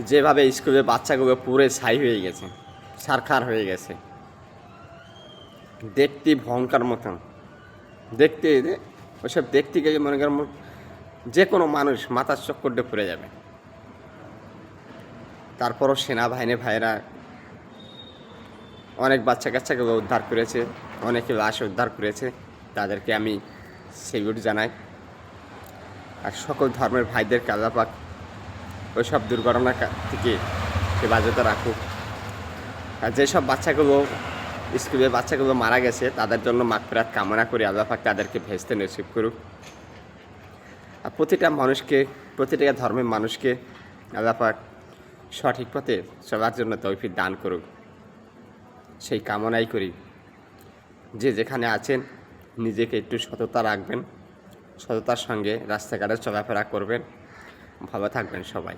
যেভাবে স্কুলের বাচ্চাগুলো পুরো ছাই হয়ে গেছে, ছারখার হয়ে গেছে, দেখতে ভয়ঙ্কর মতন দেখতে। ওইসব দেখতে গেলে মনে করেন যে কোনো মানুষ মাথার চক্কর দিয়ে পড়ে যাবে। তারপরও সেনাবাহিনী ভাইরা অনেক বাচ্চা কাচ্চাকে উদ্ধার করেছে, অনেকে লাশ উদ্ধার করেছে, তাদেরকে আমি সেলুট জানাই। আর সকল ধর্মের ভাইদেরকে আল্লাহ পাক ওই সব দুর্ঘটনা থেকে হেফাজতে রাখুক। আর যেসব বাচ্চাগুলো স্কুলের বাচ্চাগুলো মারা গেছে তাদের জন্য মাগফিরাত কামনা করি, আল্লাহ পাক তাদেরকে ভেস্তে নসিব করুক। আর প্রতিটা মানুষকে, প্রতিটা ধর্মের মানুষকে আল্লাহ পাক সঠিক পথে চলার জন্য তৌফিক দান করুক, সেই কামনাই করি। যে যেখানে আছেন নিজেকে একটু সততা রাখবেন, সততার সঙ্গে রাস্তাঘাটে চলাফেরা করবেন, ভালো থাকবেন সবাই।